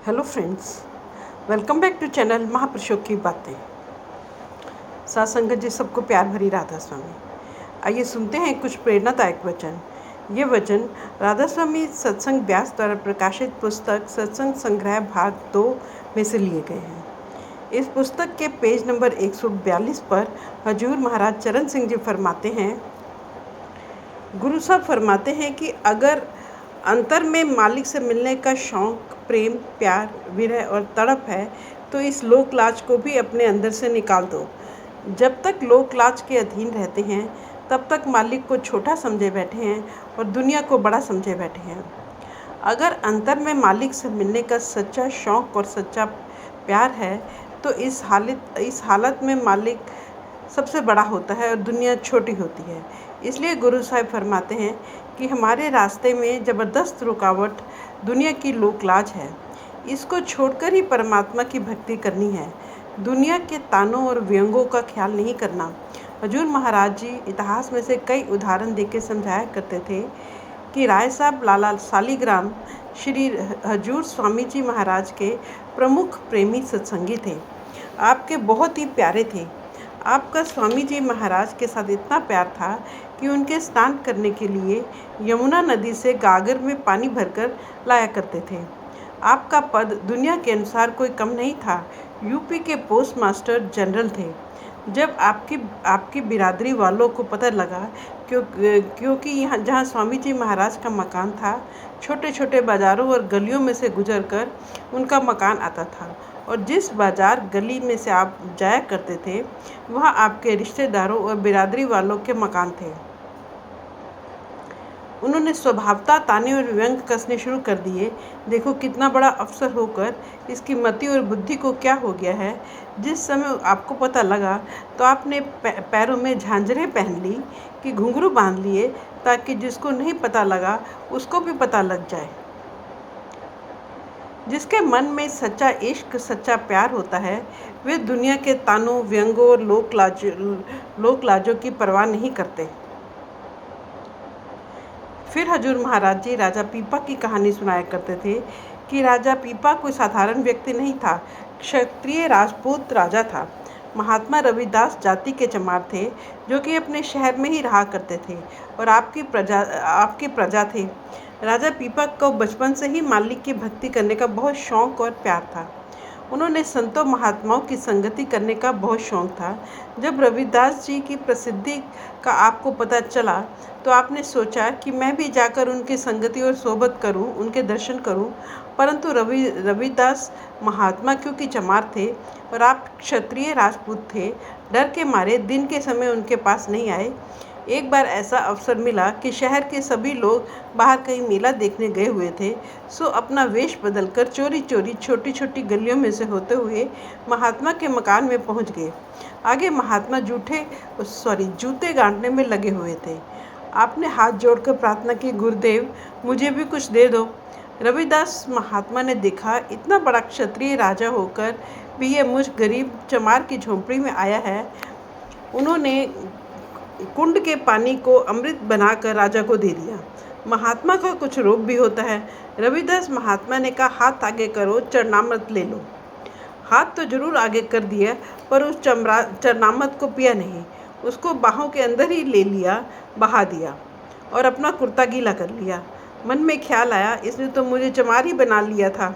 Hello friends, welcome back to channel महापुरुषों की बातें। साथ संगत जी, सबको प्यार भरी राधा स्वामी। आइए सुनते हैं कुछ प्रेरणादायक वचन। ये वचन राधा स्वामी सत्संग व्यास द्वारा प्रकाशित पुस्तक सत्संग संग्रह भाग 2 में से लिए गए हैं। इस पुस्तक के पेज नंबर 142 पर हजूर महाराज चरण सिंह जी फरमाते हैं, गुरु साहब फरमाते हैं कि अगर अंतर में मालिक से मिलने का शौक़, प्रेम, प्यार, विरह और तड़प है तो इस लोक लाज को भी अपने अंदर से निकाल दो। जब तक लोक लाज के अधीन रहते हैं तब तक मालिक को छोटा समझे बैठे हैं और दुनिया को बड़ा समझे बैठे हैं। अगर अंतर में मालिक से मिलने का सच्चा शौक़ और सच्चा प्यार है तो इस हालत में मालिक सबसे बड़ा होता है और दुनिया छोटी होती है। इसलिए गुरु साहिब फरमाते हैं कि हमारे रास्ते में ज़बरदस्त रुकावट दुनिया की लोक लाज है। इसको छोड़कर ही परमात्मा की भक्ति करनी है। दुनिया के तानों और व्यंगों का ख्याल नहीं करना। हजूर महाराज जी इतिहास में से कई उदाहरण देकर समझाया करते थे कि राय साहब लाला सालीग्राम श्री हजूर स्वामी जी महाराज के प्रमुख प्रेमी सत्संगी थे। आपके बहुत ही प्यारे थे। आपका स्वामी जी महाराज के साथ इतना प्यार था कि उनके स्नान करने के लिए यमुना नदी से गागर में पानी भरकर लाया करते थे। आपका पद दुनिया के अनुसार कोई कम नहीं था। यूपी के पोस्ट मास्टर जनरल थे। जब आपकी बिरादरी वालों को पता लगा क्योंकि यहाँ जहाँ स्वामी जी महाराज का मकान था, छोटे छोटे बाज़ारों और गलियों में से गुजरकर उनका मकान आता था और जिस बाज़ार गली में से आप जाया करते थे वहाँ आपके रिश्तेदारों और बिरादरी वालों के मकान थे। उन्होंने स्वभावतः ताने और व्यंग कसने शुरू कर दिए। देखो कितना बड़ा अफसर होकर इसकी मति और बुद्धि को क्या हो गया है। जिस समय आपको पता लगा तो आपने पैरों में झांझरें पहन ली कि घुंघरू बांध लिए ताकि जिसको नहीं पता लगा उसको भी पता लग जाए। जिसके मन में सच्चा इश्क, सच्चा प्यार होता है वे दुनिया के तानों, व्यंगों और लोक लाजों की परवाह नहीं करते। फिर हजूर महाराज जी राजा पीपा की कहानी सुनाया करते थे कि राजा पीपा कोई साधारण व्यक्ति नहीं था, क्षत्रिय राजपूत राजा था। महात्मा रविदास जाति के चमार थे जो कि अपने शहर में ही रहा करते थे और आपकी प्रजा थे। राजा पीपा को बचपन से ही मालिक की भक्ति करने का बहुत शौक़ और प्यार था। उन्होंने संतों महात्माओं की संगति करने का बहुत शौक़ था। जब रविदास जी की प्रसिद्धि का आपको पता चला तो आपने सोचा कि मैं भी जाकर उनकी संगति और सोबत करूं, उनके दर्शन करूं। परंतु रविदास महात्मा क्योंकि चमार थे और आप क्षत्रिय राजपूत थे, डर के मारे दिन के समय उनके पास नहीं आए। एक बार ऐसा अवसर मिला कि शहर के सभी लोग बाहर कहीं मेला देखने गए हुए थे, सो अपना वेश बदलकर चोरी चोरी छोटी छोटी गलियों में से होते हुए महात्मा के मकान में पहुंच गए। आगे महात्मा जूते गांठने में लगे हुए थे। आपने हाथ जोड़कर प्रार्थना की, गुरुदेव मुझे भी कुछ दे दो। रविदास महात्मा ने देखा इतना बड़ा क्षत्रिय राजा होकर भी ये मुझ गरीब चमार की झोंपड़ी में आया है। उन्होंने कुंड के पानी को अमृत बनाकर राजा को दे दिया। महात्मा का कुछ रोग भी होता है। रविदास महात्मा ने कहा, हाथ आगे करो, चरणामृत ले लो। हाथ तो जरूर आगे कर दिया पर उस चरणामृत को पिया नहीं। उसको बाहों के अंदर ही ले लिया, बहा दिया और अपना कुर्ता गीला कर लिया। मन में ख्याल आया, इसने तो मुझे चमार ही बना लिया था।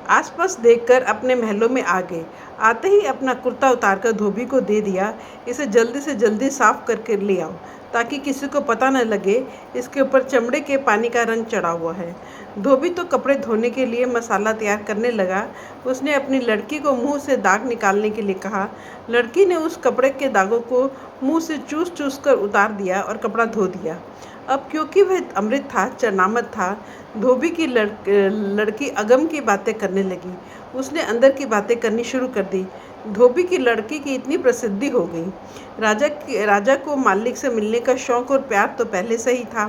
आसपास देखकर अपने महलों में आ गए। आते ही अपना कुर्ता उतारकर धोबी को दे दिया, इसे जल्दी से जल्दी साफ करके ले आओ ताकि किसी को पता न लगे इसके ऊपर चमड़े के पानी का रंग चढ़ा हुआ है। धोबी तो कपड़े धोने के लिए मसाला तैयार करने लगा। उसने अपनी लड़की को मुंह से दाग निकालने के लिए कहा। लड़की ने उस कपड़े के दागों को मुंह से चूस कर उतार दिया और कपड़ा धो दिया। अब क्योंकि वह अमृत था, चरणामृत था, धोबी की लड़की अगम की बातें करने लगी। उसने अंदर की बातें करनी शुरू कर दी। धोबी की लड़की की इतनी प्रसिद्धि हो गई। राजा को मालिक से मिलने का शौक़ और प्यार तो पहले से ही था।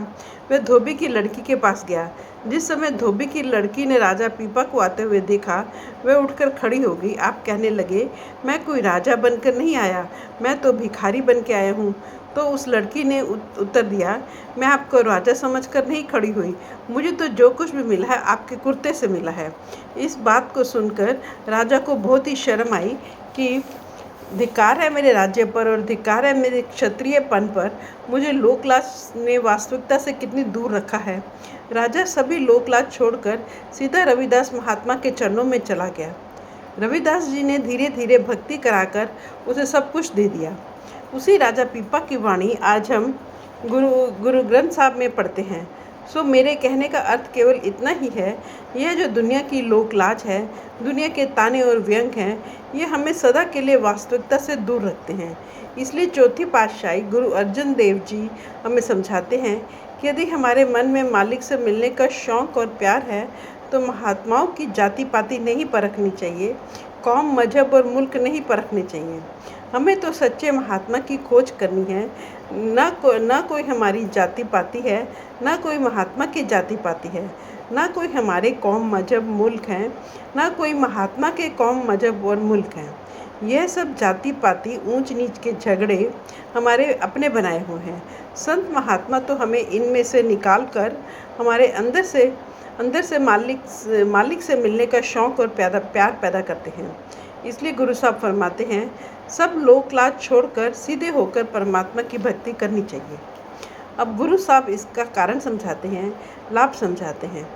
वह धोबी की लड़की के पास गया। जिस समय धोबी की लड़की ने राजा पीपा को आते हुए देखा, वह उठकर खड़ी हो गई। आप कहने लगे, मैं कोई राजा बनकर नहीं आया, मैं तो भिखारी बन के आया हूँ। तो उस लड़की ने उत्तर दिया, मैं आपको राजा समझकर नहीं खड़ी हुई, मुझे तो जो कुछ भी मिला है आपके कुर्ते से मिला है। इस बात को सुनकर राजा को बहुत ही शर्म आई कि धिक्कार है मेरे राज्य पर और धिक्कार है मेरे क्षत्रियपन पर, मुझे लोकलाज ने वास्तविकता से कितनी दूर रखा है। राजा सभी लोकलाज छोड़कर सीधा रविदास महात्मा के चरणों में चला गया। रविदास जी ने धीरे धीरे भक्ति कराकर उसे सब कुछ दे दिया। उसी राजा पीपा की वाणी आज हम गुरु ग्रंथ साहब में पढ़ते हैं। सो मेरे कहने का अर्थ केवल इतना ही है, यह जो दुनिया की लोकलाज है, दुनिया के ताने और व्यंग हैं, ये हमें सदा के लिए वास्तविकता से दूर रखते हैं। इसलिए चौथी पातशाही गुरु अर्जन देव जी हमें समझाते हैं कि यदि हमारे मन में मालिक से मिलने का शौक़ और प्यार है तो महात्माओं की जाति पाति नहीं परखनी चाहिए, कौम मजहब और मुल्क नहीं परखने चाहिए। हमें तो सच्चे महात्मा की खोज करनी है। ना कोई हमारी जाति पाति है, ना कोई महात्मा की जाति पाति है, ना कोई हमारे कौम मजहब मुल्क हैं, ना कोई महात्मा के कौम मजहब और मुल्क हैं। यह सब जाति पाति ऊंच नीच के झगड़े हमारे अपने बनाए हुए हैं। संत महात्मा तो हमें इनमें से निकाल कर हमारे अंदर से मालिक से मिलने का शौक़ और प्यार पैदा करते हैं। इसलिए गुरु साहब फरमाते हैं, सब लोकलाज छोड़कर सीधे होकर परमात्मा की भक्ति करनी चाहिए। अब गुरु साहब इसका कारण समझाते हैं, लाभ समझाते हैं।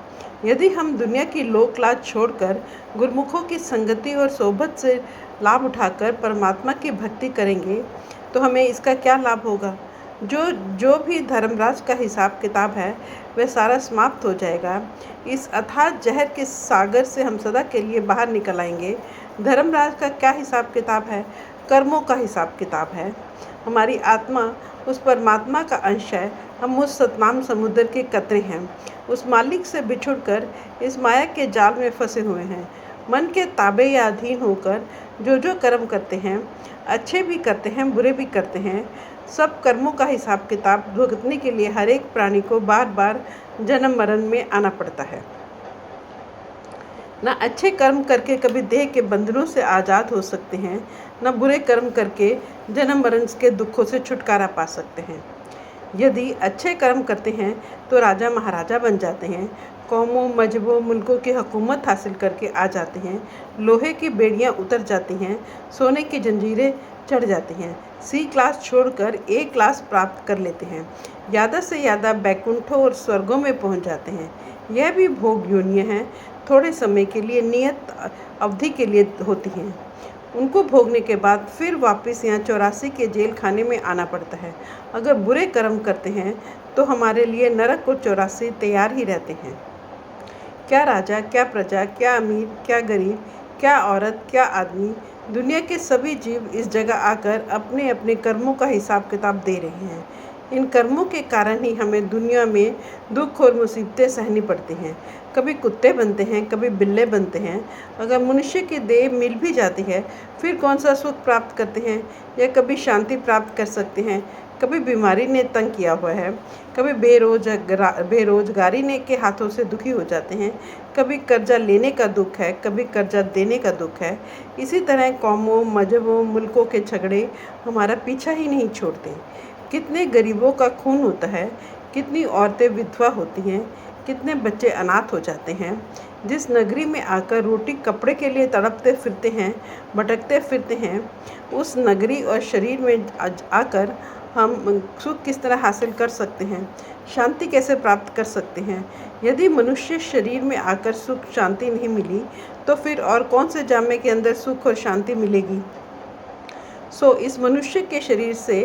यदि हम दुनिया की लोकलाज छोड़कर गुरुमुखों की संगति और सोबत से लाभ उठाकर परमात्मा की भक्ति करेंगे तो हमें इसका क्या लाभ होगा। जो भी धर्मराज का हिसाब किताब है वह सारा समाप्त हो जाएगा। इस अथाह जहर के सागर से हम सदा के लिए बाहर निकल आएंगे। धर्मराज का क्या हिसाब किताब है? कर्मों का हिसाब किताब है। हमारी आत्मा उस परमात्मा का अंश है। हम उस सतनाम समुद्र के कतरे हैं। उस मालिक से बिछुड़कर इस माया के जाल में फंसे हुए हैं। मन के ताबे या अधीन होकर जो कर्म करते हैं, अच्छे भी करते हैं, बुरे भी करते हैं, सब कर्मों का हिसाब किताब भुगतने के लिए हर एक प्राणी को बार बार जन्म मरण में आना पड़ता है। न अच्छे कर्म करके कभी देह के बंधनों से आज़ाद हो सकते हैं, न बुरे कर्म करके जन्म मरण के दुखों से छुटकारा पा सकते हैं। यदि अच्छे कर्म करते हैं तो राजा महाराजा बन जाते हैं, कौमों मजहबों मुल्कों की हुकूमत हासिल करके आ जाते हैं, लोहे की बेड़ियां उतर जाती हैं, सोने की जंजीरें चढ़ जाती हैं, सी क्लास छोड़कर ए क्लास प्राप्त कर लेते हैं, ज़्यादा से ज़्यादा बैकुंठों और स्वर्गों में पहुंच जाते हैं। यह भी भोग योनियां हैं, थोड़े समय के लिए नियत अवधि के लिए होती हैं। उनको भोगने के बाद फिर वापस यहाँ 84 के जेल खाने में आना पड़ता है। अगर बुरे कर्म करते हैं तो हमारे लिए नरक और 84 तैयार ही रहते हैं। क्या राजा, क्या प्रजा, क्या अमीर, क्या गरीब, क्या औरत, क्या आदमी, दुनिया के सभी जीव इस जगह आकर अपने अपने कर्मों का हिसाब किताब दे रहे हैं। इन कर्मों के कारण ही हमें दुनिया में दुख और मुसीबतें सहनी पड़ती हैं। कभी कुत्ते बनते हैं, कभी बिल्ले बनते हैं। अगर मनुष्य की देह मिल भी जाती है फिर कौन सा सुख प्राप्त करते हैं या कभी शांति प्राप्त कर सकते हैं। कभी बीमारी ने तंग किया हुआ है, कभी बेरोजगारी ने के हाथों से दुखी हो जाते हैं, कभी कर्जा लेने का दुख है, कभी कर्जा देने का दुख है। इसी तरह कौमों मजहबों मुल्कों के झगड़े हमारा पीछा ही नहीं छोड़ते। कितने गरीबों का खून होता है, कितनी औरतें विधवा होती हैं, कितने बच्चे अनाथ हो जाते हैं। जिस नगरी में आकर रोटी कपड़े के लिए तड़पते फिरते हैं, भटकते फिरते हैं, उस नगरी और शरीर में आकर हम सुख किस तरह हासिल कर सकते हैं, शांति कैसे प्राप्त कर सकते हैं। यदि मनुष्य शरीर में आकर सुख शांति नहीं मिली तो फिर और कौन से जामे के अंदर सुख और शांति मिलेगी। इस मनुष्य के शरीर से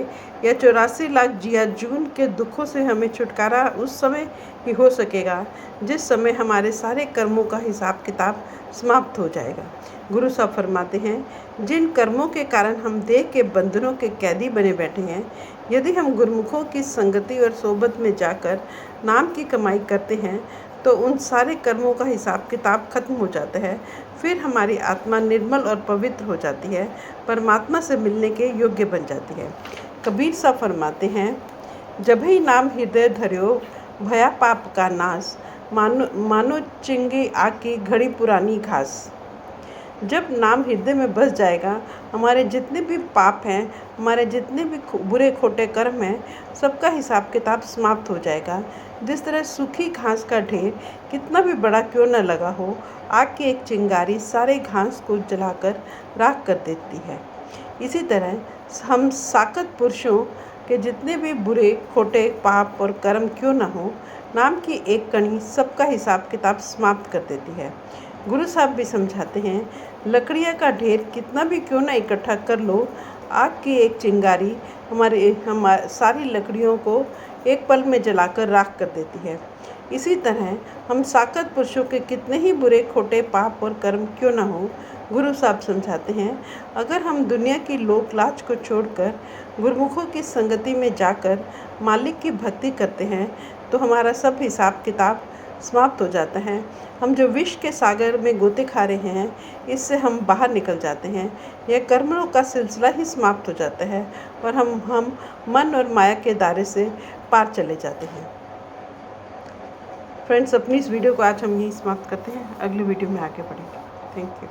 या 84 लाख जिया जून के दुखों से हमें छुटकारा उस समय ही हो सकेगा जिस समय हमारे सारे कर्मों का हिसाब किताब समाप्त हो जाएगा। गुरु साहब फरमाते हैं, जिन कर्मों के कारण हम देह के बंधनों के कैदी बने बैठे हैं, यदि हम गुरुमुखों की संगति और सोबत में जाकर नाम की कमाई करते हैं तो उन सारे कर्मों का हिसाब किताब खत्म हो जाता है। फिर हमारी आत्मा निर्मल और पवित्र हो जाती है, परमात्मा से मिलने के योग्य बन जाती है। कबीर साहब फरमाते हैं, जब ही नाम हृदय धर्यो भया पाप का नाश, मानो चिंगी आकी घड़ी पुरानी घास। जब नाम हृदय में बस जाएगा, हमारे जितने भी पाप हैं, हमारे जितने भी बुरे खोटे कर्म हैं, सबका हिसाब किताब समाप्त हो जाएगा। जिस तरह सूखी घास का ढेर कितना भी बड़ा क्यों न लगा हो, आग की एक चिंगारी सारे घास को जलाकर राख कर देती है। इसी तरह हम साकत पुरुषों के जितने भी बुरे खोटे पाप और कर्म क्यों न हो, नाम की एक कणी सबका हिसाब किताब समाप्त कर देती है। गुरु साहब भी समझाते हैं, लकड़ियाँ का ढेर कितना भी क्यों ना इकट्ठा कर लो, आग की एक चिंगारी हमारे सारी लकड़ियों को एक पल में जलाकर राख कर देती है। इसी तरह हम साकत पुरुषों के कितने ही बुरे खोटे पाप और कर्म क्यों ना हो, गुरु साहब समझाते हैं, अगर हम दुनिया की लोक लाज को छोड़कर गुरुमुखों की संगति में जाकर मालिक की भक्ति करते हैं तो हमारा सब हिसाब किताब समाप्त हो जाता है। हम जो विष के सागर में गोते खा रहे हैं, इससे हम बाहर निकल जाते हैं। यह कर्मों का सिलसिला ही समाप्त हो जाता है और हम मन और माया के दायरे से पार चले जाते हैं। फ्रेंड्स, अपनी इस वीडियो को आज हम यहीं समाप्त करते हैं। अगली वीडियो में आगे बढ़ेंगे। Thank you.